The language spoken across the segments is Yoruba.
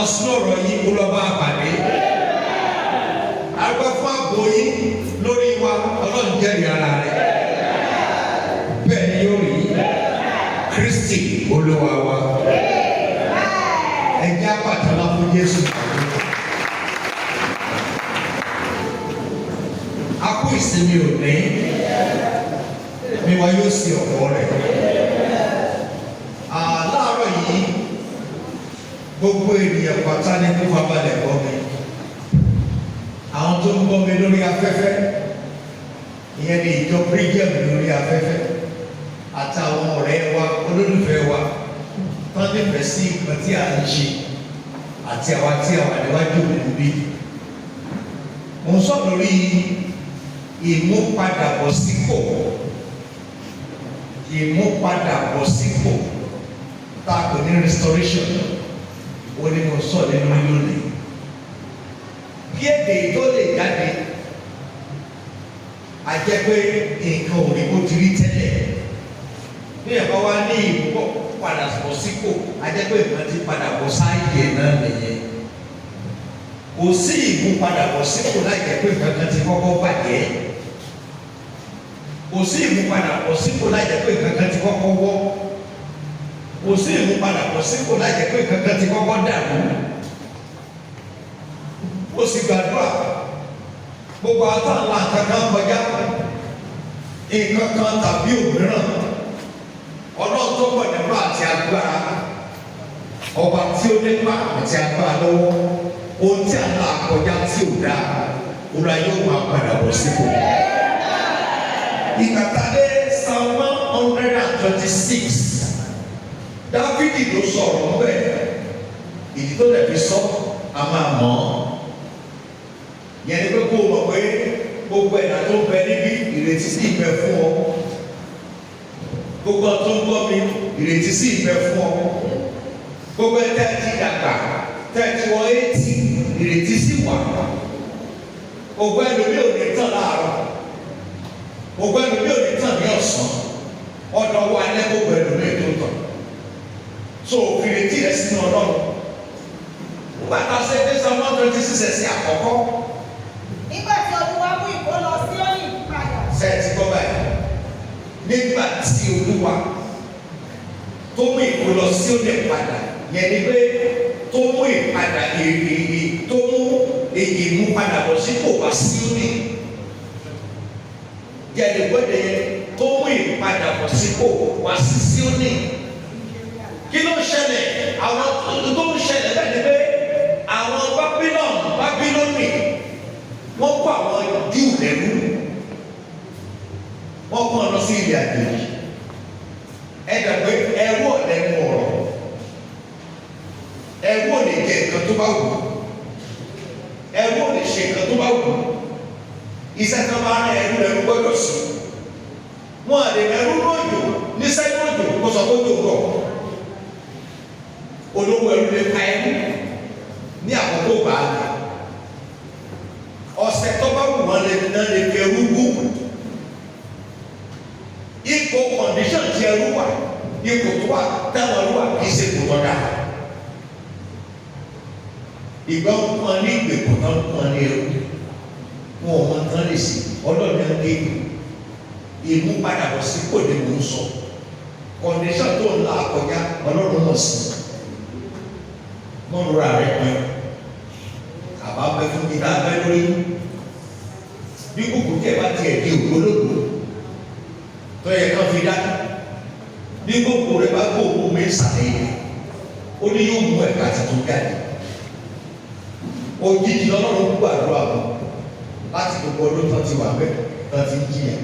lọ sínú ọ̀rọ̀ yìí kó lọ bá a pàdé. Àgbà fún ààbò yìí lórí wa Ọlọ́run jẹ́rìí ara rẹ̀. Bẹ́ẹ̀ ni yóò rí Kristi Olúwa wa. Ẹ jẹ́ àpàtàlà fún Jésù. A kú ìsinmi òní. Mi wá yóò sí ọ̀pọ̀ rẹ̀. Láàárọ̀ yìí gbogbo ènìyàn pátá ní kó fabalẹ̀ gbọ́ mi. Àwọn tó ń gbọ́ mi lórí afẹ́fẹ́ ìyẹn ní ìjọ Bridgem lórí afẹ́fẹ́ àtàwọn ọ̀rẹ́ wa olólùfẹ́ wa tán nífẹ̀ẹ́ sí nǹkan tí a ń ṣe àti àwa tí a wà níwájú mi níbí. Mo ń sọ lórí ìmúpadàbọ̀sípò tá a kò ní restoration ó ní mo sọ nínú lónìí. Kí èdè tó lè jáde a jẹ́ pé nǹkan ò ní bó ti rí tẹ́lẹ̀. Bí ẹ̀kọ́ wá ní ìmúpadà bọ̀ sípò a jẹ́ pé nǹkan ti padà bọ̀ sáàyè náà nìyẹn. Kò sí ìmúpadà bọ̀ sípò láì jẹ́ pé nǹkan ti kọ́kọ́ bàjẹ́. Kò sí ìmúpadà bọ̀ sípò láì jẹ́ pé nǹkan ti kọ́kọ́ wọ́. Kò sí ìmúpadà bọ̀ sípò láì jẹ́ pé nǹkan ti kọ́kọ́ dàrú. Ó sì gbàdúrà gbogbo àtàlà kankan kọjá nǹkan kan tàbí òmíràn Ọlọ́run tó pọ̀ nípa àti agbára ọba tí ó nípa àti agbára lọ́wọ́ ohun tí a là kọjá tí ò dá òun yóò máa padà bọ̀ sípò. Ìkàtàlẹ́ Psalm 126 Dáfídì ló sọ̀rọ̀ ńbẹ̀ ìdí tó lè fi sọ a máa mọ̀ ọ́. Yẹn ni pé kó o mọ̀ pé gbogbo ẹ̀dá tó ń bẹ níbí ìrètí sí ìbẹ fún ọ. Gbogbo tó ń gbọ́ mi ìrètí sí ìbẹ fún ọ. Gbogbo ẹ̀ tẹ́ ti dàgbà tẹ́ ti wọ 80 ìrètí sí wà. Gbogbo ẹlòmíì ò ní tàn láàárọ̀. Gbogbo ẹlòmíì ò ní tàn ní ọ̀sán. Ọ̀dọ̀ wa lẹ́ gbogbo ẹlòmíì tó tàn. So ìrètí rẹ̀ sínú Ọlọ́run. Nígbà tá a ṣe dé Psalm 126 ẹsẹ̀ àkọ́kọ́. Nígbà tí Olúwa mú ìkó lọ sí òní padà. Ṣé ẹ ti gbọ́ báyìí? Nígbà tí Olúwa tó mú ìkó lọ sí òní padà, yẹn ni pé tó mú ìpadà tó mú ìmúpadà bọ̀ sípò wá sí òní. Yẹn ni gbọ́dọ̀ yẹn tó mú ìpadà bọ̀ sípò wá sí òní. Kí ló ń ṣẹlẹ̀? Àwọn tó ń ṣẹlẹ̀ bẹ́ẹ̀ ni pé àwọn Bábílónì wọ́n kó àwọn Júù lẹ́rú, wọ́n kó wọn lọ sí ilé àjèjì. Ẹ dàgbé ẹrú ọ̀lẹ́nu ọ̀rọ̀, ẹrú ò lè jẹ nǹkan tó bá wù, ẹrú ò lè ṣe nǹkan tó bá wù. Iṣẹ́ kan máa ń ẹrú lẹ́rú gbọ́dọ̀ sí. Wọ́n àlè ẹrú lójò ní sẹ́yìn òjò kó sọ pé òjò rọ̀. Olówó ẹrú lè pa ẹrú ní àkókò báàgì. Ọ̀sẹ̀ tó bá wù wọ́n lè fi ẹrú gùn. Ipò kọ̀ǹdíṣọ̀n tí ẹrú wà, ipò tó wà táwọn ẹrú wà kì í ṣe kò tọ́jà. Ìgbà wọn ní ìgbèkùn náà wọn ní ẹrú. Wọn ò mọ tán lè sí ọlọ́ọ̀ni ẹgbẹ́ ìmúpadàbọ̀ sípò ni mò ń sọ. Kọ̀ǹdíṣọ̀n tó ń là kọjá Ọlọ́run mọ̀ sí. Wọ́n rọra rẹ̀ pẹ́. Àbá pẹ́ fún mi náà pẹ́ lórí. Bí kúkú tẹ̀ bá tiẹ̀ di ògbólógbò tó yẹ kán fi dá. Bí gbogbo rẹ̀ bá gbóògùn mi sàlẹ̀ ó ní yóò mú ẹ̀ka tuntun jáde. Òjijì lọ́lọ́run gbàdúrà wọn láti gbogbo ọdún tó ti wà bẹ́ẹ̀ tó ti ń jìyà.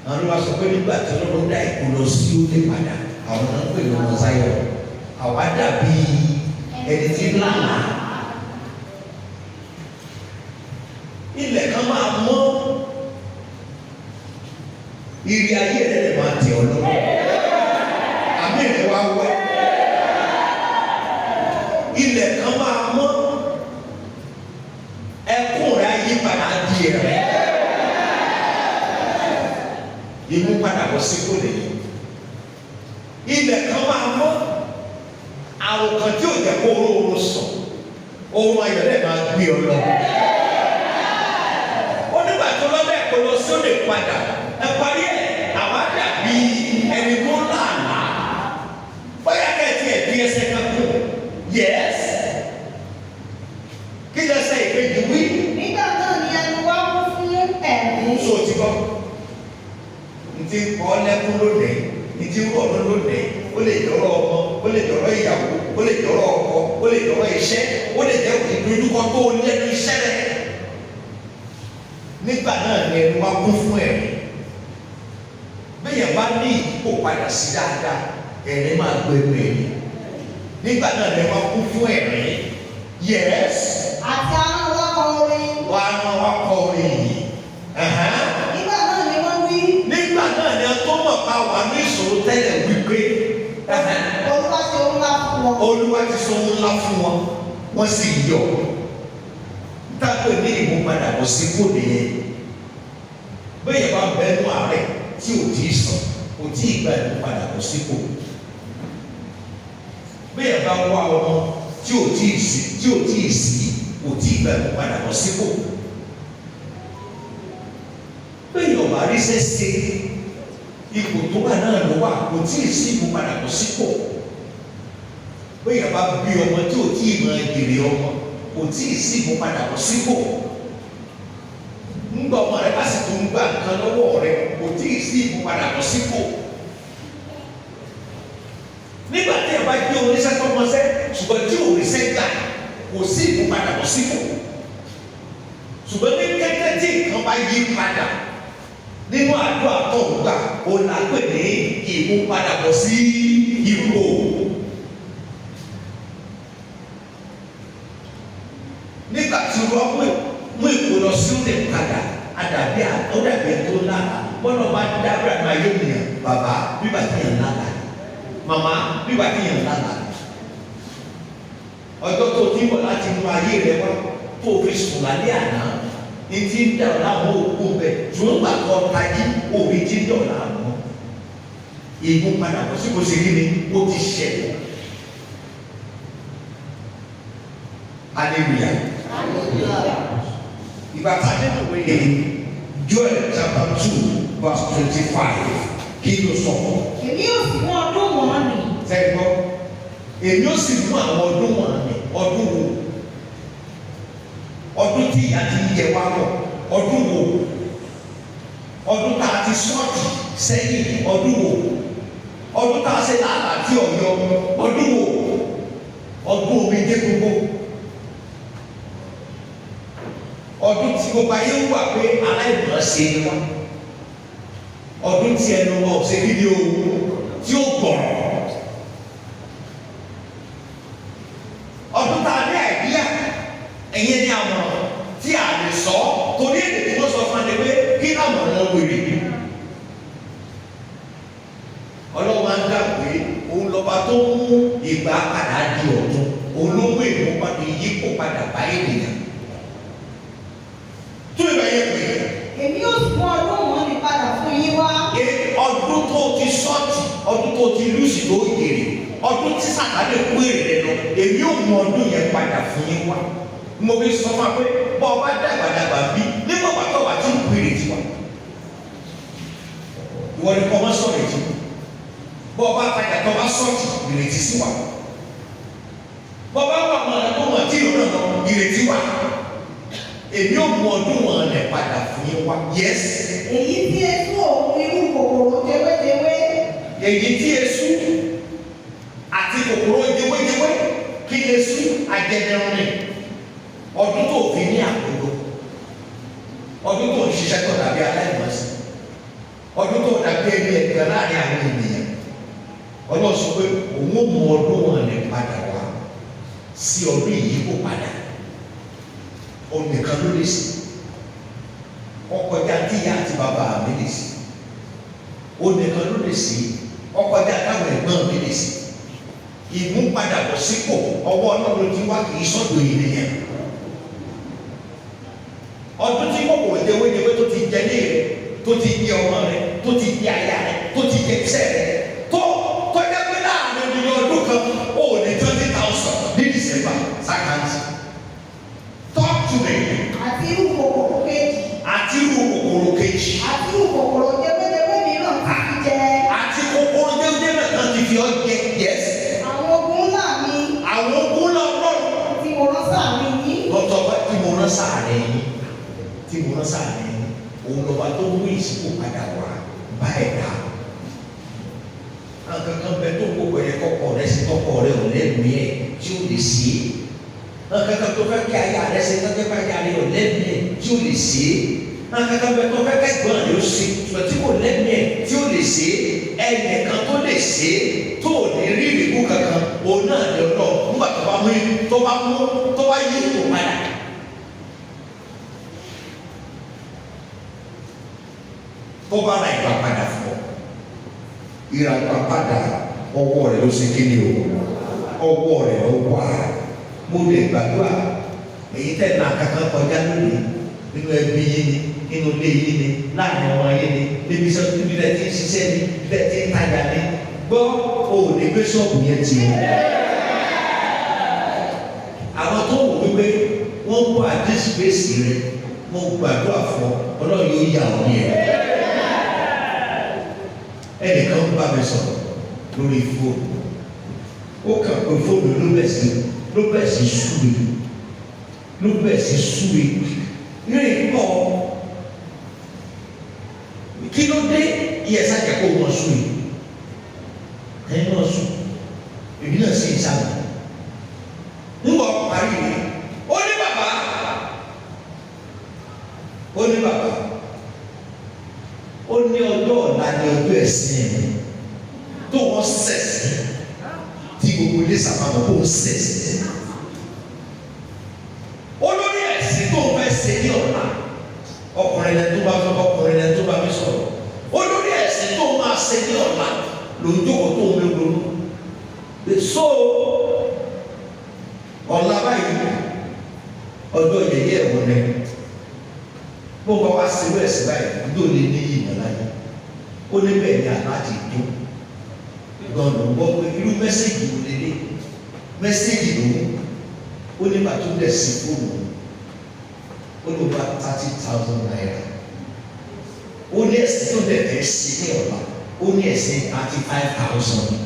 Àwọn ló wá sọ pé nígbà tí Ọlọ́run dá ìkó lọ sí òde padà àwọn náà ń pè lọ́mọ sáyọ̀. Àwa dàbí ẹni tí ń lánàá. Ilẹ̀ kan máa mọ́ ìrì ayé rẹ̀ lè máa tẹ̀ ọ́ lọ. Àmì rẹ̀ wá wẹ́. Ilẹ̀ kan máa mọ́ ẹkún rẹ̀ ayé padà di rẹ̀. Ìmúpadà bọ̀ sípò lẹ́yìn. Ilẹ̀ kan máa mọ́ àrùn kan tí ò jẹ́ kó oró sọ ohun ayọ̀ lẹ́ẹ̀ máa gbé ọ lọ. ó nígbà tó lọ́dẹ̀ kó lọ sóde padà ẹ parí ẹ̀ àwa dàbí ẹni tó lànà bóyá kẹ́ẹ̀tì ẹ̀ bí ẹsẹ̀ kan kú yẹ́s kí ló ṣe ìkejì wí. Nígbà náà ni ẹnu wa kún fún ẹ̀rín. so ti kọ́ ntí kọ́ lẹ́kún lónìí ntí wọ̀ lónìí ó lè jọ̀rọ̀ ọmọ ó lè jọ̀rọ̀ ìyàwó ó lè jọ̀rọ̀ ọkọ ó lè jọ̀rọ̀ iṣẹ́ ó lè jẹ́ ìdojúkọ tó lẹ́nu iṣẹ́ rẹ̀. nígbà náà ni ẹnu wa kún fún ẹ̀rín bẹ́ẹ̀ bá ní ìdíkò padà sí dáadáa ẹ̀rín máa gbẹnu ẹ̀rín. nígbà náà ni ẹnu wa kún fún ẹ̀rín yẹ́s. Àti àwọn wa kọ orin. wà á máa wá kọ orin yìí. Nígbà náà ni wọ́n wí. nígbà náà ni a tó mọ̀ ká wà ní ìṣòro tẹ́lẹ̀ wípé Olúwa ṣe ohun ńlá fún wọn. Olúwa ti sọ ohun ńlá fún wọn wọ́n sì yọ̀. tápẹ́ ní ìmúpadàbọ̀ sípò nìyẹn. bẹ́ẹ̀ bá bẹ́ẹ̀ nù àárẹ̀ tí ò tí ì sàn kò tí ì gba ìmúpadàbọ̀ sípò. bẹ́ẹ̀ bá wá ọmọ tí ò tí ì sí kò tí ì gba ìmúpadàbọ̀ sípò. bẹ́ẹ̀ ọ̀bà rí sẹ́sẹ́ ipò tó wà náà ló wà kò tí ì sí ìmúpadàbọ̀ sípò. bẹ́ẹ̀ bá bí ọmọ tí ò tí ì máa jèrè ọmọ kò tí ì sí ìmúpadàbọ̀ sípò. ńgbà ọmọ rẹ bá sì tó ń gbà nǹkan lọ́wọ́ rẹ kò tí ì sí ìmúpadàbọ̀ sípò. nígbà tí ẹ bá gbé oníṣẹ́ tó mọṣẹ́ ṣùgbọ́n tí oníṣẹ́ gbà kò sí ìmúpadàbọ̀ sípò. ṣùgbọ́n ní kékeré tí nǹkan bá yí padà nínú àdúrà tó ń gbà ó là pè ní ìmúpadàbọ̀ sí ipò. nígbà tí wọ́n mú ipò lọ sí òde padà àdàbí àdàbí tó lára bọ́lá bá dábàá máa yé nìyẹn bàbá bíbá tí yẹn lára màmá bíbá tí yẹn lára ọjọ́ tó ti wọ̀ láti mú ayé rẹ wá tó fi sùn lálẹ́ àná ní ti ń dà láwọn òkú bẹ ṣùgbọ́n gbà tó tají òbí ti ń dà láwọn ìbú padà bọ̀ sí kò sí kí ni ó ti ṣẹlẹ̀. Hallelujah. Ìbátan nínú ìwé yìí Joel chapter 2 verse 25 kí ló sọ. Èmi yóò sì mú ọdún wọn nì. Sẹ́gbọ́ èmi yóò sì mú àwọn ọdún wọn nì ọdún wo ọdún tí ìyá ti ń jẹ wá bọ̀ ọdún wo ọdún tá a ti sọ́ọ̀tì sẹ́yìn ọdún wo ọdún tá a ṣe làálàá tí ọ̀yọ́ ọdún wo ọdún omi dé gbogbo. Ọdún tí gbogbo ayé ń wà pé aláìmọ̀ ṣe ni wọn ọdún tí ẹnu wọn ò ṣe kíni o tí ó gbọ̀rọ̀ ọdún tá a ní àìdíyà ẹ̀yẹ ní àmọ̀ràn tí a lè sọ torí èdè tí wọ́n sọ fún ẹni pé kí àmọ̀ràn wèrè ọlọ́wọ́ á dà pé òun lọ́ba tó mú ìgbà padà di ọ̀tun òun ló mú ìmúpadà ìyípo padà bá ènìyàn. Èmi yóò sì mú ọdún wọn nì padà fún yín wá. Ọdún tó ti sọ́ọ̀tì ọdún tó ti lùsì tó yèrè ọdún tí sàkálẹ̀ kú èrè rẹ lọ èmi yóò mú ọdún yẹn padà fún yín wá. mo fi sọ fún wa pé bọ́ ọba dàgbàdàgbà bí nígbà pàtó wà tí ń kú èrè tiwa. ìwọ ni kọ́ ọmọ sọ̀rọ̀ èjì bọ́ ọba tajà tó bá sọ́ọ̀tì ìrètí sí wa. bọ́ ọba wà mọ̀ ẹ̀ tó mọ̀ tí ìrọ̀ náà ìrètí wa. Èmi ò mú ọdún wọn lẹ padà fún yín wá. Yes. Èyí tí esu òun irú kòkòrò jẹwéjẹwé. Èyí tí esu àti kòkòrò jẹwéjẹwé kí esu ajẹnẹrun ni. Ọdún tó fi ní àkókò. Ọdún tó ń ṣiṣẹ́ tó dàbí aláìmọ̀sí. Ọdún tó dàbí ẹni ẹ̀gbẹ́ láàrin àwọn ènìyàn. Ọlọ́run sọ pé òun ò mú ọdún wọn lẹ padà wá sí ọdún yìí kó padà. Onìkan ló lè sí ọkọjá tí ìyá àti bàbá mi lè sí onìkan ló lè sí ọkọjá táwọn ẹ̀gbọ́n mi lè sí ìmúpadàbọ̀ sípò ọwọ́ Ọlọ́run tí wá kì í sọ́dọ̀ ènìyàn. ọdún tí kòkò ìdẹ́wédewé tó ti jẹ ní rẹ tó ti jẹ ọmọ rẹ tó ti jẹ aya rẹ tó ti jẹ iṣẹ́ rẹ tó tọ́jà pé láàrin ọdún kan ó ní 20,000 ní December sákàǹtì me. Àti irú kòkòrò kejì. Àti irú kòkòrò kejì. Àti irú kòkòrò jẹ́gbẹ́jẹ́gbẹ́ mìíràn ti fi jẹ. Àti kòkòrò jẹ́gbẹ́jẹ́gbẹ́ kan ti fi ọ jẹ. Yes. Àwọn ogun ńlá mi. Àwọn ogun ńlá Ọlọ́run. Tí mo rán sáàrin yín. Lọ́tọ̀ bá tí mo rán sáàrin yín. Tí mo rán sáàrin yín. Òun lọ́ba tó mú ìsìnkú padà wá bá ẹ̀dá. Àwọn kankan bẹ tó gbogbo ẹ̀ kọ́kọ́ rẹ̀ sí tọ́kọ̀ rẹ̀ ò lẹ́mìí ẹ̀ tí ó lè sí. Àwọn kankan tó fẹ́ kí aya rẹ̀ ṣe tọ́kẹ́ bá aya rẹ̀ ò lẹ́mìí ẹ̀ tí ó lè sí. Àwọn kankan bẹ tó fẹ́ kẹ́gbọ́n rẹ̀ ó ṣe ṣùgbọ́n tí kò lẹ́mìí ẹ̀ tí ó lè sí. Ẹnìkan tó lè ṣe tó ò ní rí ìrìkú kankan òun náà lè lọ nígbà tó bá yí ìtò padà. Tó bá ra ìgbà padà fún ọ. Ìràgbà padà ọwọ́ rẹ̀ ló ṣe kíni o. Ọwọ́ rẹ̀ ló wà. Mo lè gbàdúrà èyí tẹ̀ náà kankan kọjá lónìí nínú ẹbí yín ni nínú ilé yín ni láàrin ọmọ yín ni níbi iṣẹ́ níbi tẹ̀ tí ń ṣiṣẹ́ ni níbi tẹ̀ tí ń tajà ni gbọ́ o ò ní gbé ṣọ́ọ̀bù yẹn tì í. Àwọn tó wù mí pé wọ́n kó àdísìpèsì rẹ̀ mo gbàdúrà fún ọ Ọlọ́run yóò yà ọ́ yẹn. Ẹnìkan ń bá mi sọ̀rọ̀ lórí fóònù ó kàn pé fóònù ló bẹ̀ sí súwe rírì pọ̀ kí ló dé iye sájà kó wọ́n súwe ẹ̀yin náà sùn èmi náà sì ń sábà ń bọ̀ parí rẹ̀ ó ní bàbá ó ní ọjọ́ ọ̀la ní ọjọ́ ẹ̀sìn tó wọ́n sẹ̀sì tí gbogbo ilé sàpamọ́ kó sẹ̀sì. Olórí ẹ̀sìn tó fẹ́ ṣe ní ọ̀la ọkùnrin lẹ́nu tó bá mi sọ̀rọ̀ olórí ẹ̀sìn tó máa ṣe ní ọ̀la lójókòó tó ń lé so ọ̀la báyìí ọjọ́ yẹyẹ ẹ̀wọ̀n rẹ̀ bó bá wá sí wẹ́ẹ̀sì báyìí yóò lé ní yìí nàlá yìí ó ní bẹ́ẹ̀ ni aláàjì tó gbọ́dọ̀ gbọ́ pé irú mẹ́sẹ̀gì wò lélẹ̀ mẹ́sẹ̀gì ló ó ní bàtú dẹ̀ sí fóònù ó ló bá 30,000 naira ó ní ẹ̀sìn tó dẹ̀ fẹ́ sí ní ọ̀la ó ní ẹ̀sìn 35,000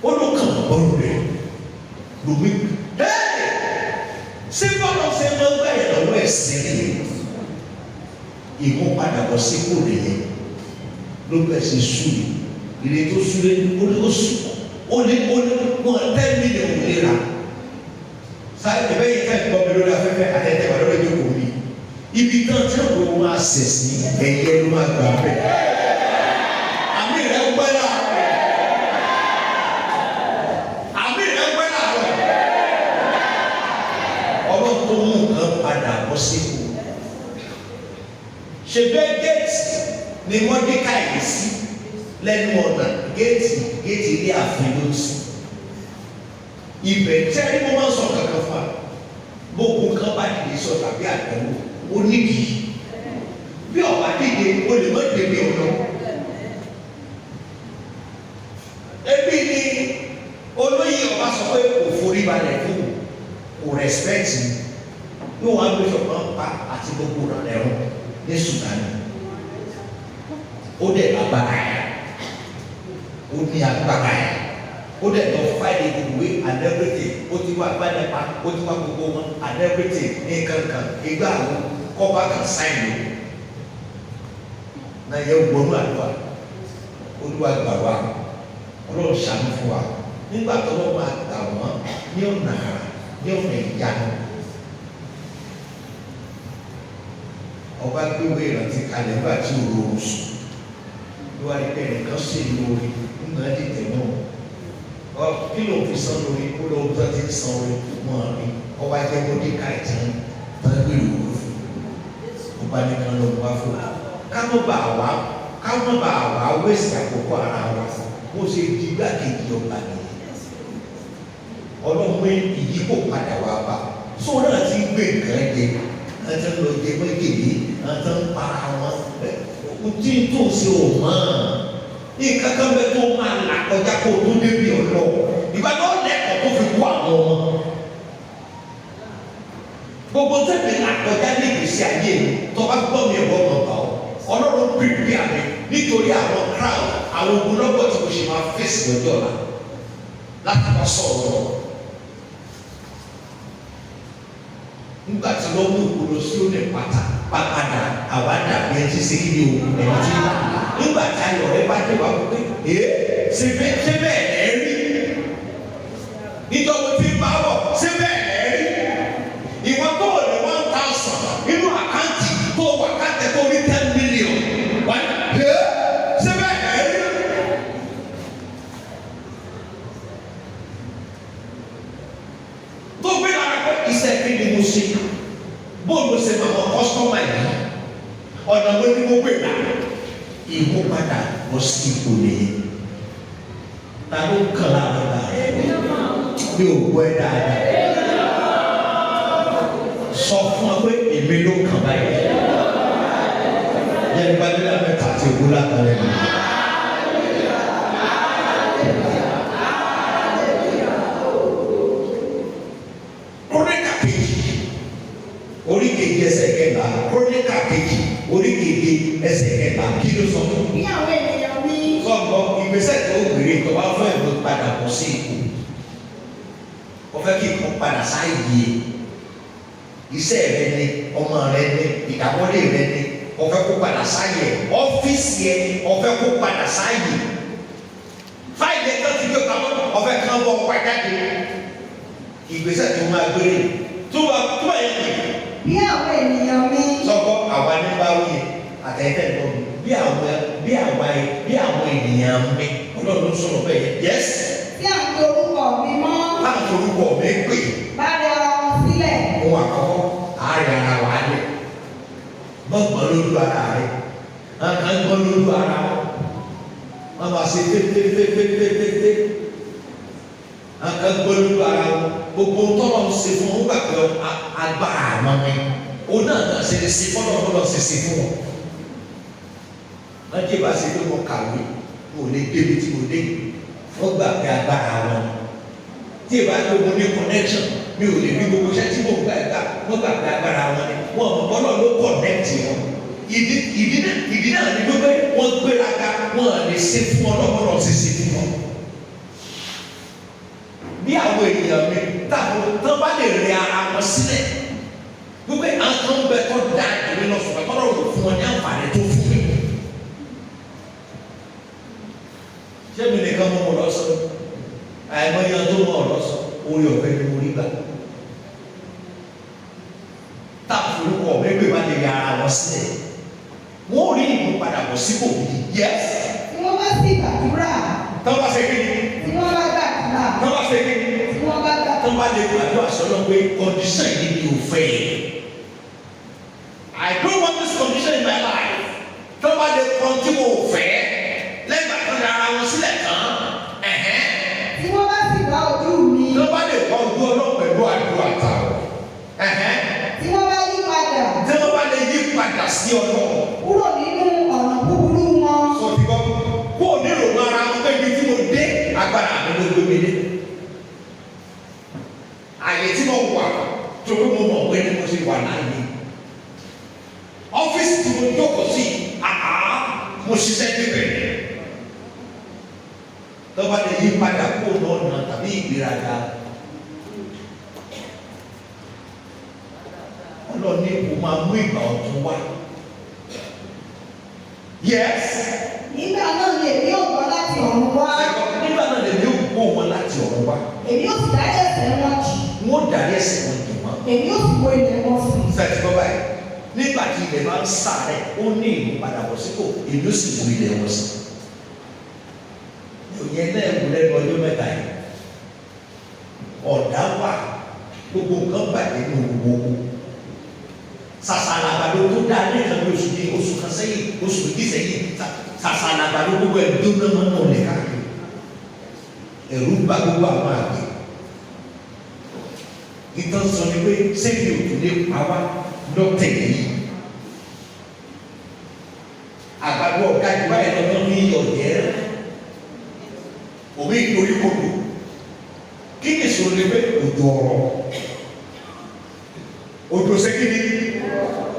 ó ló kàn bọ́ọ̀lù rẹ̀ lómi ṣé bọ́lá ṣe máa ń gbà yẹn lọ́wọ́ ẹ̀sìn rẹ̀ ìmúpadàbọ̀ sípò rẹ̀ yẹn ló bẹ̀ sí súlù ìrè tó súlù ó lé wọn 10 million lè ra sáré ẹ̀bẹ̀ yìí fẹ́ẹ́ gbọ́ mi lórí afẹ́fẹ́ àtẹ̀tẹ̀ wà lórí ìjókòó mi ibi tán tí ó gbọ́ máa sẹ̀ sí ẹ̀yẹ ló máa gbà bẹ́ẹ̀ àmì rẹ̀ ń gbẹ́ láàárọ̀ àmì rẹ̀ ń gbẹ́ láàárọ̀ ọlọ́run tó mú nǹkan padà bọ́ sípò ṣe bẹ́ẹ̀ géètì ni Mọ́dékáì yìí sí lẹ́nu ọ̀nà géètì ilé ààfin ló sí ibẹ̀ tí ẹni mo máa ń sọ kankan fún wa gbogbo nǹkan bá dìde sọ tàbí àtẹ̀wò ó nídìí bí ọba dìde o lè má débi ọ̀nà ebi ni olóyè ọba sọ pé kò forí balẹ̀ fún kò rẹ́spẹ̀tì ní wọn á gbé sọ̀kan pa àti gbogbo rẹ̀ ẹ̀rọ ní Sùdánì ó dẹ̀ agbára yẹn ó ní agbára yẹn ó dẹ̀ lọ fáìlì ìwé and everything ó ti wá gbádẹ́pà ó ti wá gbogbo wọn and everything ní kankan ìgbà àwọn kọ́ba kan sáìnì náà yẹ wọnú àdúrà Olúwa gbà wá Ọlọ́run ṣàánú fún wa nígbà tó wọ́n máa gbà wọ́n ní ọ̀nà àrà ní ọ̀nà ìyanu ọba gbéwé ìrántí kalẹ̀ nígbà tí o rọrùn sùn ló wá ní pé nìkan ṣe lórí nínú ẹ̀dídẹ̀ náà kí ló fi san lórí kó ló ń tọ́ ti san orí mọ́ àrí ọba jẹ́ Mọ́dékáì tán gbé ìwúrò fún ọba nìkan ló wá fún ká má bà wá wẹ́sì àkókò ara wa bó ṣe di gbàkejì ọba nìyẹn Ọlọ́run ìyípo padà wá bá sóò náà ti gbé nǹkan jẹ àti lọ jẹ méjèèjì àti para wọn tí n tó ṣe ò mọ́ ní kankan bẹ tó máa là kọjá kó o tó débi ọ̀lọ́ ìgbà tó lẹ́kọ̀ọ́ tó fi kó àwọn ọmọ gbogbo tẹ́lẹ̀ àkọjá ní ìgbésí ayé mi tó bá gbọ́ mi ẹ̀rọ ọ̀gbà ọ̀ ọlọ́run pèpè àmì nítorí àwọn crowd àwọn ogunlọ́gbọ̀ tí mo ṣe máa fèsì lọ́jọ́ ọ̀la láti bá sọ̀rọ̀ nígbà tí wọ́n mú ìgboro sí òní pàpàdà àwa dàbí ẹtí sí kí ni o ẹtí nígbà tí ayọ̀ rẹ bá dé wá pé ṣe bẹ́ẹ̀ ẹ̀ rí nítorí tí ń bá wọ̀ ṣe bẹ́ẹ̀ ẹ̀ rí ìwọ tó o ní 1,000 nínú àkáǹtì tó wà káàtẹ́ tó ní 10 million wà ṣe bẹ́ẹ̀ ẹ̀ rí. tó gbé lára pé iṣẹ́ kí ni mo ṣe bóòlù ṣe máa mọ kọ́sítọ́mà yìí ọ̀nà wo ni mo gbé gbà ìmú padà wọ́n sí ipò nìyí ta ló ń kàn láàrin náà mi ò gbọ́ ẹ dáadáa sọ fún ọ pé èmi ló kàn báyìí yẹn bá nílẹ̀ mẹ́ta àti ògùn látàlẹ́ mi. Orí kejì ẹsẹ̀ kẹta króníkà kejì orí kejì ẹsẹ̀ kẹta kí ló sọ fún mi. Bí àwọn ènìyàn wí. Sọ̀gbọ́n ìgbésẹ̀ tó gbèrè tó bá fún ẹ̀rọ padà bọ̀ sí ipò. Wọ́n fẹ́ kí nǹkan padà sáàyè. Iṣẹ́ rẹ ni, ọmọ rẹ ni, ìdáwọ́lé rẹ ni, wọ́n fẹ́ kó padà sáàyè. Ọ́fíìsì ẹ wọ́n fẹ́ kó padà sáàyè. Fáìlì ẹ̀ka ti gbé pamọ́ ọ̀fẹ́ kan bọ̀ wá jáde. Ìgbésẹ̀ tó máa gbèrè tó bá yẹ kí. Bí àwọn ènìyàn mi. Sọ́kọ́ àwa ní báwí àtẹ̀tẹ̀ lọ bí àwọn ènìyàn mi ọlọ́run sọ̀rọ̀ bẹ́ẹ̀ yẹs. Tí à ń pe orúkọ mi mọ́. Láti orúkọ mi pè. Bá rẹ ara wọn sílẹ̀. Ohun àkọ́kọ́ àárẹ̀ ara wa lẹ̀. Gbọ́gbọ́n lójú ara rẹ̀. Nǹkan gbọ́n lójú ara wọn. Wọ́n máa ṣe tètè. Nǹkan gbọ́n lójú ara wọn. Gbogbo tọ́lọ̀ ń ṣe fún wọn gbàgbé agbára àwọn mi. Òun náà ṣe lè ṣe fọ́lọ́ ṣe fún wọn. Wọ́n jẹ́ bá ṣe pé wọ́n kàwé, mo lè débi tí mo dé. Wọ́n gbàgbé agbára wọn. Tí ìbá tó mo ní connection, mi ò lè rí gbogbo iṣẹ́ tí mo gbà gbà. Wọ́n gbàgbé agbára wọn ni. Wọ́n mọ̀ bọ́lọ̀ ló connect wọn. Ìdí náà ni wípé wọ́n gbéraga, wọ́n lè ṣe fún ọlọ́pọ̀lọ́ ṣe fún wọn. Bí àwọn èèyàn mi táwọn tán bá lè rí ara wọn sílẹ̀ wípé àwọn bẹ tó dá ìwé lọ sọ̀rọ̀ tọ́lọ̀ rò fún wọn ní àǹfààní tó fún mi. Ṣé mi nìkan mọ́ wọn lọ sọ? Àìmọye tó mọ́ ọ lọ sọ, orí ọ̀fẹ́ ni mo rí gbà. Táwọn forúkọ ọ̀gbẹ́gbẹ́ bá lè rí ara wọn sílẹ̀. Wọ́n rí ìmúpadà bọ̀ sípò gidi. Yes. Tí wọ́n bá sì gbàdúrà. Tọ́ bá ṣe kí ni? Tí wọ́n bá gbàdúrà. Tọ́ bá ṣe kí ni? Tí wọ́n bá gbàdúrà. Tọ́ bá lè gbàdúrà sọ́nà pé condition yìí ni ò fẹ́. I don't want this condition in my life. Tọ́ bá lè kọ́ tí mo fẹ́ lẹ́gbàá kan dára wọn sílẹ̀ tán. Tí wọ́n bá sì wá ojú mi. Tọ́ bá lè kọ́ ojú ọlọ́run pẹ̀lú àdúrà táwọn. Tí wọ́n bá yí padà. Tí wọ́n bá lè yí padà sí ọlọ́run. Kúrò nínú ọ̀nà búburú wọn. Sọ ti gbọ́ kó o nílò ara wọn pé ibi tí mo dé agbára mi ló gbé mi dé. Àyè tí mo wà tó pé mo mọ̀ pé mo ṣe wà láàyè. Ọ́fíìsì tí mo jókòó sí mo ṣiṣẹ́ débẹ̀. Tọ́ba lè yí padà kó lọ́nà tàbí ìgbéraga. Ọlọ́ni kò máa mú ìgbà ọ̀tun wá. Yes. Nígbà náà ni èmi yóò gbọ́ láti ọ̀run wá. Nígbà náà lè ní òkú wọn láti ọ̀run wá. Èmi yóò sì dárí ẹ̀ṣẹ̀ wọn jì. Wọ́n dárí ẹ̀ṣẹ̀ wọn jì wọ́n. Èmi yóò sì wo ilẹ̀ wọn sùn. Sẹ́ẹ̀tì bọ́ báyìí. Nígbà tí ilẹ̀ máa ń sáré, ó ní ìmúpadàbọ̀ sípò, èmi ó sì wo ilẹ̀ wọn sùn. Ìyẹn náà wù lẹ́nu ọjọ́ mẹ́ta yìí. Ọ̀dà wà, gbogbo nǹkan bàjẹ́ ní gbogbo. Sàṣàlàgbàdo tó dáa ní ìkànnì oṣù kan sẹ́yìn, oṣù méjì sẹ́yìn, sàṣàlàgbàdo gbogbo ẹ̀ dúró náà náà lè káàkiri. Ẹ̀rù bà gbogbo àwọn àgbẹ̀. Ìtàn sọ ni pé sẹ́yìn òtún lè pa wá lọ́tẹ̀ yìí. Àgbàdo ọ̀gá ìgbà ẹ̀ lọ́tọ́ ní ọ̀jẹ́ rẹ̀. Òwe ìtorí kodò. Kí ni ìṣòro ni pé òjò ọ̀rọ̀? Odò ṣẹ́kìnì,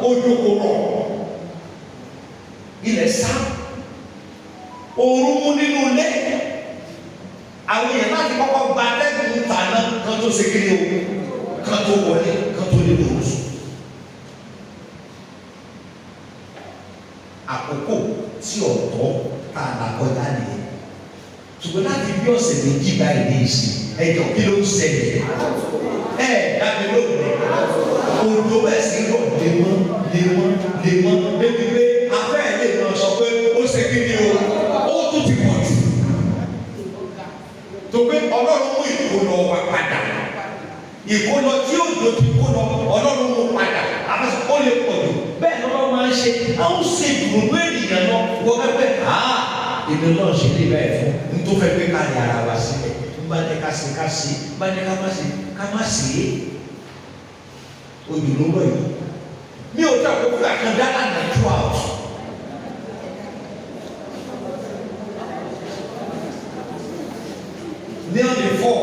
odò kò rọ̀, ilẹ̀ sá, ooru mú nínú ilé, àwọn èèyàn láti kọ́kọ́ gba atẹ́gùn tàná kan tó ṣẹ́kìnì o, kan tó wọlé, kan tó lè lò oṣù. Àkókò tí ọ̀tọ̀ tá a là kọjá nìyẹn. Ṣùgbọ́n láti bí ọ̀sẹ̀ méjì báyìí ní ìsìn, ẹ̀jọ̀ kí ló ń ṣẹlẹ̀? Dábì lónìí, odò bẹ́ẹ̀ sí rọ̀ lemọ́ débi pé afẹ́ ẹ̀ lè máa sọ pé ó ṣe kí ni o, ó tún ti pọ̀ jù. Tó pé Ọlọ́run mú ìkólọ wa padà. Ìkólọ tí òjò ti kó lọ, Ọlọ́run mú padà. Àfẹ́sọ̀ ó lè pọ̀ jù. Bẹ́ẹ̀ lọ́wọ́ máa ń ṣe, àwọn ṣe ìdùnnú ènìyàn lọ, wọ́n fẹ́ pẹ́ èmi náà ṣe lè bẹ́ẹ̀ fún ní tó fẹ́ pé ká ní ara wa sílẹ̀. Bá ní ká ṣe, bá ní ká má ṣe. Odò ló ń bọ̀ yìí. Mi ò tẹ́ àkókò àkàndá àná tú out. Ní ọ̀dẹ̀ fọ́,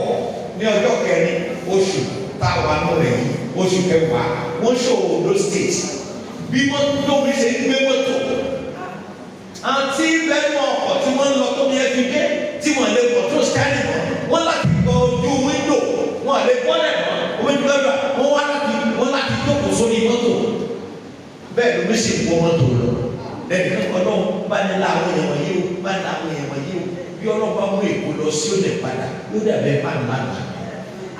ní ọjọ́ kẹrin oṣù táwa náà rẹ̀ yìí, oṣù kẹwàá, wọ́n ṣe Ondo State. Bí wọ́n tó mi ṣe ń gbé mọ́tò. Àti bẹ́ẹ̀ni ọkọ̀ tí wọ́n ń lọ tó ní ẹbí dé, tí wọ́n lè pọ̀ tó ṣáàlì mọ́, wọ́n láti gbọ́ ojú wíńdò, wọ́n lè bọ́lẹ̀ mọ́, wíńdò lọ́dọ̀, wọ́n láti jókòó sórí mọ́tò. Bẹ́ẹ̀ ló mi sì wọ mọ́tò lọ. Lẹ́yìn náà Ọlọ́run bá ní láwọn èèyàn wọ̀nyí o, bá ní láwọn èèyàn wọ̀nyí o. Bí Ọlọ́run bá mú èkó lọ sí òde padà, yóò dàbẹ̀ bá ńlá nà.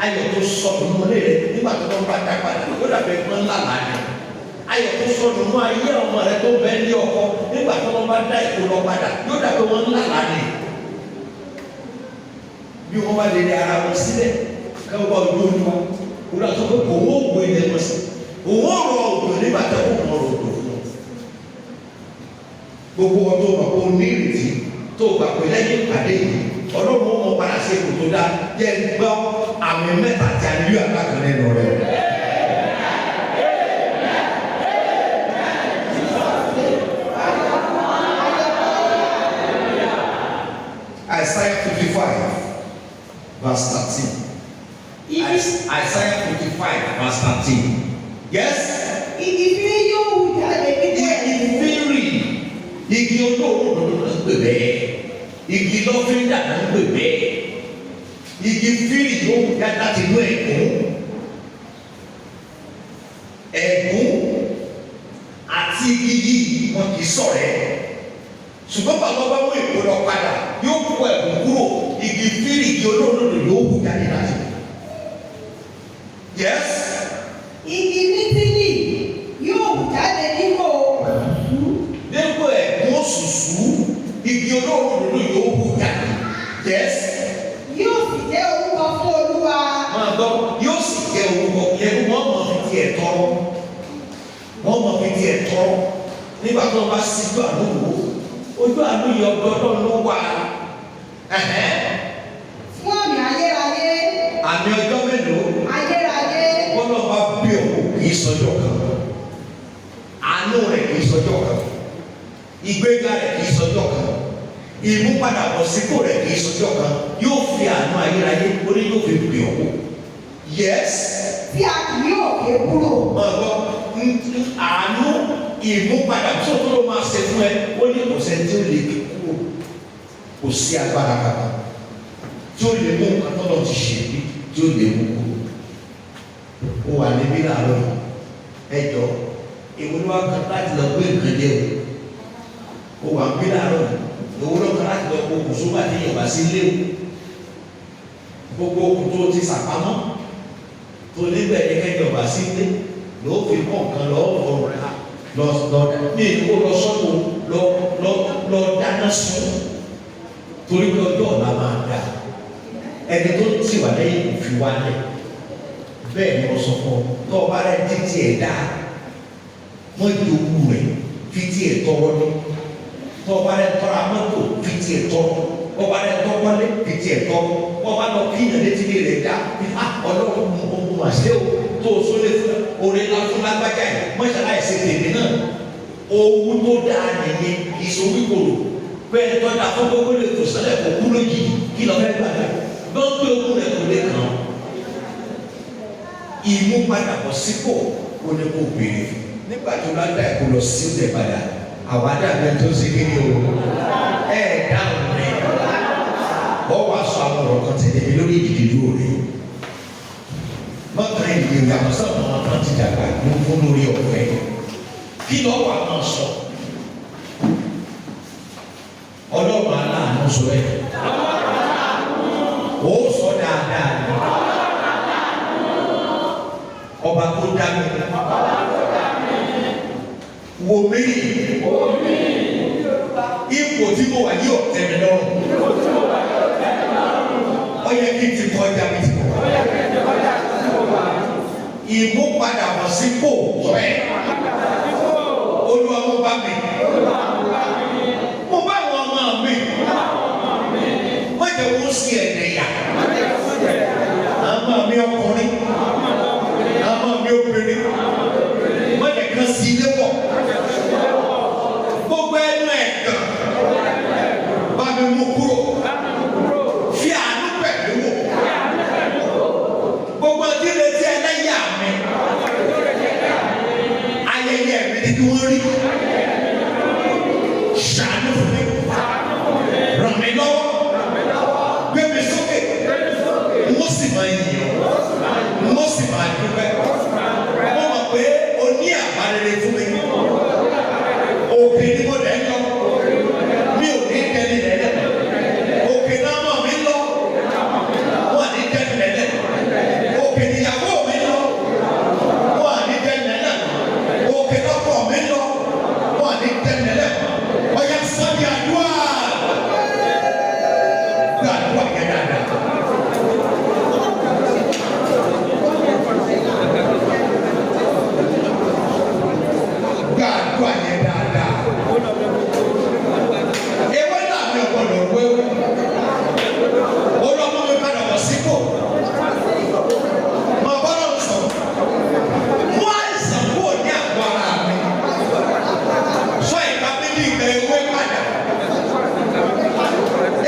Ayọ̀ tó sọ̀rọ̀ mọ́ lé rẹ̀ nígbà tó lọ́ bá dá padà, yóò dàbẹ̀ pọ́n ńlá nà ni. Ayọ̀ tó sọ̀rọ̀ mọ́ ayé ọmọ rẹ̀ tó bẹ́ẹ̀ ní ọkọ nígbà tó lọ́ bá dá èkó lọ padà, yóò dàbẹ̀ wọ́n ńlá nà ni. Bí wọ́n bá lè ní ara wọn sílẹ̀, káwọn bá ojú ojú wa, wọ́n lọ sọ pé òun ò gbé ilẹ̀ wọn sí. Òun ò rọ òdò nígbà tó kò mọ̀ òdò fún un. Gbogbo ọdún ọmọ kò ní ìrètí tó gbà pé lẹ́yìn ìpàdé yìí, Ọlọ́run ó mọ padà sí èkó tó dá jẹ́ gbọ́ àmì mẹ́ta tí a ní yóò àgbàkan lẹ́nu rẹ̀. Isaiah 55, verse 13. Isaiah 55, verse 13. Yes? Igi fírí yóò wù jáde nígbà Igi fírí, igi olóòórùn ló ń gbè bẹ́ẹ̀. Igi lọ́fíńdà ló ń gbè bẹ́ẹ̀. Igi fírí yóò wù jáde láti inú ẹ̀gún. Ẹ̀gún àti igi yìí wọn kì í ṣọ̀rẹ́. Ṣùgbọ́n bàbá bá mú èkó lọ padà yóò kó ẹ̀gún kúrò. Igi fírí, igi olóòórùn yóò wù jáde láti. Yes? igi mítìlì yóò wù jáde nípò òṣùṣú. Nípò ẹ̀gún òṣùṣú, igi olóòórùn yóò wù jáde. Yes? Yóò sì jẹ́ orúkọ fún Olúwa. Máa gbọ́, yóò sì jẹ́ orúkọ yẹn wọ́n mọ̀ fi tiẹ̀ tọrọ. Wọ́n mọ̀ fi tiẹ̀ tọrọ. Nígbà tó bá síjú àánú wò, ojú àánú yọ ọgbọ́dọ̀ ló wà. Fún àmì ayérayé. Àmì ọjọ́ mélòó? Ayérayé. Wọ́n lọ bá bí òkú kì í sọjọ́ kan. Àánú rẹ̀ kì í sọjọ́ kan. Ìgbéga rẹ̀ kì í sọjọ́ kan. Ìmúpadàbọ̀sípò rẹ̀ kì í sọjọ́ kan. Yóò fi àánú ayérayé orí yóò fi bì òkú. Yes. Tí a kì yóò ké kúrò. Ọ̀gbọ́n àánú ìmúpadàbọ̀sípò tó ló máa ṣe fún ẹ, ó ní kò sẹ́ni tí ó lè ké kúrò. Kò sí agbára kankan tí ó lè mú nǹkan tó lọ ti ṣe bí tí ó lè mú kúrò. Ó wà níbí láàárọ̀ yìí. Ẹ jọ èwo ló wá kan láti lọ gbé nǹkan jẹ o. Ó wà níbí láàárọ̀ yìí. Èwo ló kan láti lọ kó kùsùn bá ti yẹ̀wá sí ilé o. Gbogbo okùn tó ti sàpamọ́ tó nígbà yẹn kẹjọba sí ilé ló fi kọ́ nǹkan lọ́wọ́ rẹ̀ lọ ní ìkó lọ sọ́dọ̀ lọ dáná sùn torí pé ọjọ́ ọ̀la máa dà ẹni tó ti wà lẹ́yìn kò fi wálẹ̀ bẹ́ẹ̀ ni wọ́n sọ fún ọ tó ọba rẹ̀ títí ẹ̀ dá wọ́n ìdòwú rẹ̀ fi tí ẹ̀ tọrọ ní tó ọba rẹ̀ tọrọ amọ́tò fi tí ẹ̀ tọrọ ọba rẹ̀ tọwọ́lé fi tí ẹ̀ tọrọ ọba lọ kí ìyàn létí lè rẹ̀ dá ọlọ́run ohun àṣẹ o tó o sólé fún orí ńlá fún lágbájá yìí mọ́ṣálá ẹ̀sìn tèmi náà owó tó dáa nìyẹn ìṣòwò ìkòrò bẹ́ẹ̀ tó dáa fún gbogbo lè tó sẹ́lẹ̀ kó kú lójijì kí lọ́ọ́ fẹ́ gbàgbé bẹ́ẹ̀ tó kú rẹ̀ kò lè kàn án. Ìmúpadàbọ̀sípò ó ní kó béèrè nígbà tó bá dá ẹ̀kọ́ lọ sí ilẹ̀ padà àwọn adágbé tó ṣe kí ni o dáhùn ní ọ wá sọ àwọn ọ̀rọ̀ kan tẹ̀lé mi lórí ìdíje dúró rẹ̀ mọ́tàn ìdíje ìyàwó sábà wọn kan ti dàgbà ló fún lórí ọ̀fẹ́ kí lọ́wọ́ àwọn sọ ọlọ́run aláàánú sọ ẹ̀ ó sọ dáadáa ni ọba tó dá mi wò mí ipò tí mo wà yí ọ̀tẹ̀ mi lọ́rùn ó yẹ kí n ti kọjá mi ti kọ̀ ìmúpadà wọ̀ sípò rẹ̀ Olúwa mo bá mi mo bá àwọn ọmọ mi má jẹ́ wọ́n sí ẹ̀dẹ̀yà àmọ́ mi ọkùnrin àmọ́ mi obìnrin má jẹ́ kí wọ́n sí ilé wọ̀ gbogbo ẹnu ẹ̀gàn bá mi mú kúrò fi àánú pẹ̀lú wò gbogbo ọdún ilé tí ẹlẹ́yà mi ayẹyẹ mi ni kí wọ́n rí ṣàánú fún mi ràn mí lọ́wọ́ gbé mi sókè mo sì máa yìn ọ́ mo sì máa dúpẹ́ mo mọ̀ pé o ní àbárere fún mi òkè ni mo lẹ̀ ń lọ mi ò ní tẹ́lẹ̀ lẹ́lẹ̀ òkè náà mọ̀ mí lọ wọ́n ní tẹ́lẹ̀ lẹ́lẹ̀ òkè níyàwó mi lọ wọ́n ní tẹ́lẹ̀ lẹ́lẹ̀ òkè lọ́kọ̀ mi lọ wọ́n ní tẹ́lẹ̀ lẹ́lẹ̀ ọ̀yà sọ́jà àdúrà gbàdúrà yẹn dáadáa. Gbàdúrà yẹn dáadáa. Ewé náà mi ò gbọdọ̀ wéwé. Olúwa mi padà wọ̀ sípò. Màá bá lọ́rùn sọ̀rọ̀. Mú àìsàn kúrò ní àgọ́ ara mi. Sọ ìka mi ní ìgbà ewé padà.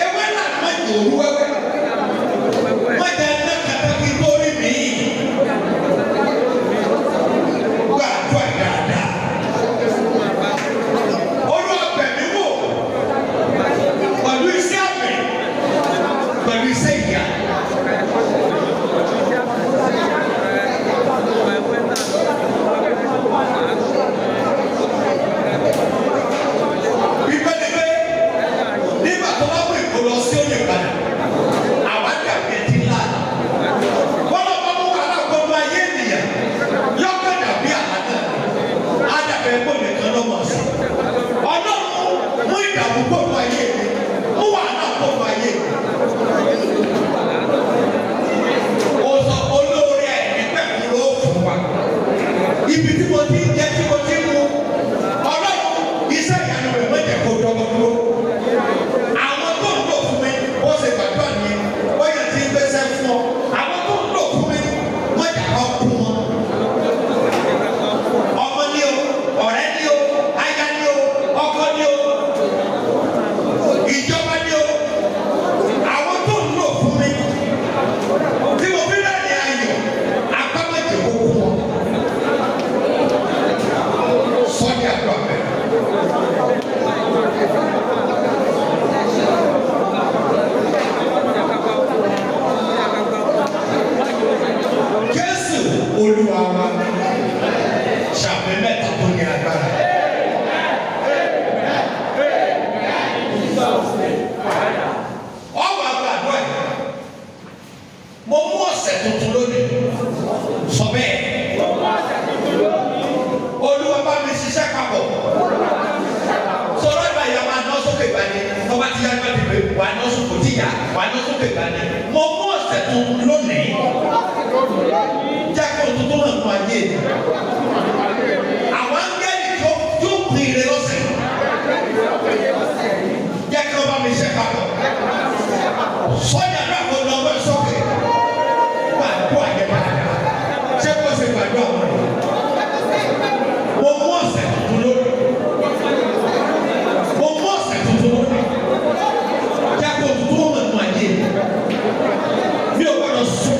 Ewé náà má jò òru wẹ́wẹ́. Má jẹ́ ẹ̀dá kàtàkì tó rí mi. Gbàdúrà dáadáa. Olúwa bẹ̀ mí wò pẹ̀lú iṣẹ́ àmì pẹ̀lú iṣẹ́ ìyá. Bíbélì pé nígbà tó bá mú ìkólọ sí òye padà àwa dàbí ẹtí ńlá bọ́lá bá mú wàhálà gbogbo ayé ènìyàn yọ̀ọ́ dàbí àlànà àdàbẹ̀ ẹgbẹ́ nìkan lọ́mọ sí ọlọ́run mú ìdààmú gbogbo ayé mú wàhálà gbogbo ayé o sọ olóore ẹ̀mí pẹ̀lú ló fún wa ibi tí mo ti ń jẹ tí mo ti ń mu ọlọ́run iṣẹ́ ìyanu rẹ̀ mọ̀jẹ̀ kó dọ́gbọ́n dúró àwọn tó ń lò fún mi ó ṣe gbàdúrà nìyẹn ó yẹ ti ń gbéṣẹ́ fún ọ àwọn tó ń lò fún mi mọ̀jẹ̀ kó kú wọn ọmọ ni o ọ̀rẹ́ ni o aya ni o ọkọ ni o ìjọba ni o àwọn tó ń lò fún mi tí mo fi rẹ̀ ní ayọ̀ apá mọ̀jẹ̀ kó kú wọn sọ́jà tó abẹ́. Jésù Olúwa wa ṣàpè mẹ́ta tó ní agbára. Ọwọ́ àgbàdo ẹ̀ mo mú ọ̀sẹ̀ tuntun lónìí sọ bẹ́ẹ̀. Olúwa bá mi ṣiṣẹ́ papọ̀. Sọ̀rọ̀ ìgbà yà máa ná sókè gbani. Ọba ti yá ìgbà tìbẹ̀ wà ná sókè tí yá wà ná sókè gbani. Mo mú ọ̀sẹ̀ tuntun lónìí. Jẹ́ kó tuntun hàn fún ayé. Àwọn angẹ́lì tó pin ire lọ́sẹ̀. Jẹ́ kí wọ́n bá mi ṣe papọ̀. Sọ́jà náà kò lọ wẹ́ sókè. Gbàdúrà yẹn dáadáa. Ṣé kó ṣe gbàdúrà wọn? Mo mú ọ̀sẹ̀ tuntun lónìí. Mo mú ọ̀sẹ̀ tuntun lónìí. Jẹ́ kó tuntun hàn fún ayé. Mi ò gbọ́dọ̀ sùn.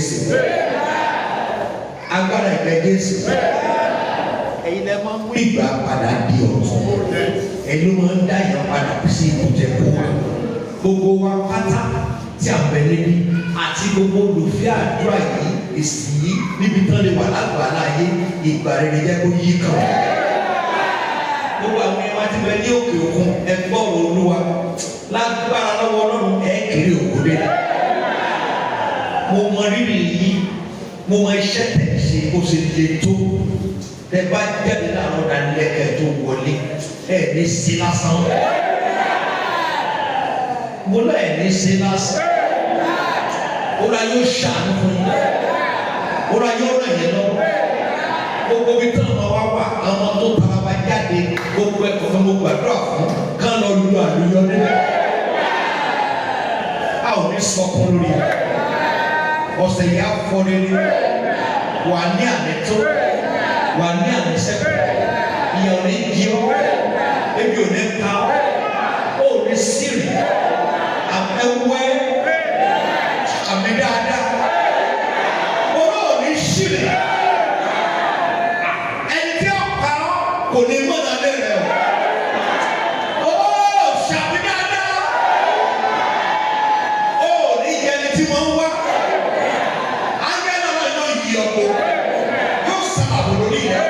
Jésù. Agbára ẹ̀jẹ̀ Jésù. Ẹ̀yin lẹ máa ń mú ìgbà padà di ọ̀tun. Ẹ̀yin ló máa ń dá ìyàn padà sí ìbùjẹ̀kú. Gbogbo wa pátá tí a bẹ̀ níbí àti gbogbo olùfẹ́ àdúrà yìí èsì yìí níbi tán lè wà lágbàlá ayé ìgbà rere jẹ́ kó yí kàn. Gbogbo àwọn ẹ̀wá ti bẹ ní òkè òkun ẹgbọ́rọ̀ Olúwa lágbára lọ́wọ́ Ọlọ́run kiri òkú dé. Mo mọ rírì yìí, mo mọ iṣẹ́ tẹ̀ ṣe kó ṣe lè tó. Tẹ bá jáde láàárọ̀ ìdánilẹ́kẹ̀ẹ́ tó wọlé ní sí lásán. Mo lọ ní sí lásán. Ora yóò ṣàánú fún yín. Ora yóò ràn yín lọ́wọ́. Gbogbo ibi tí àwọn wa wà, àwọn tó tara wa jáde, gbogbo ẹ̀kọ́ fún mo gbàdúrà fún kán lọ lu àlùyọ níbẹ̀. A ò ní sọkún lórí ẹ̀. Ọ̀sẹ̀ yìí á fọ́ rere. Wà ní àmì tó. Wà ní àmì sẹ́kù. Ìyàwó ní jí ọ́. Ebi ò ní ká ọ́. Ó ní sírì. Àmẹ́wẹ́. Àmì dáadáa. Oró ò ní sílẹ̀. Ẹni tí ó pa ọ́ kò ní mọ̀nà lé rẹ̀ o. Ó ṣàmì dáadáa. Ó ní yẹni tí wọ́n ń wá. Ángẹ́lì náà yóò yí ọkọ̀. Yóò sábàbò lórí rẹ̀.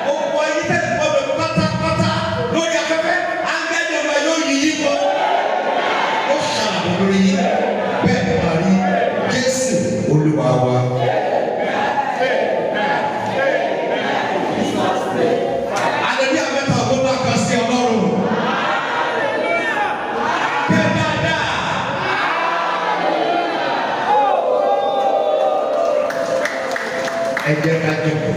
Gbogbo ayé tẹ̀lé gbọ́dọ̀ pátápátá lórí afẹ́fẹ́. Ángẹ́lì náà yóò yí yípo. Ó ṣàbàbò lórí yín. Bẹ́ẹ̀ ni màá rí. Jésù Olúwa wa. Àdébí àmẹ́ta ọgbọ́n náà kan sí Ọlọ́run. Bẹ́ẹ̀ dáadáa. Ẹ jẹ́ ká jókòó.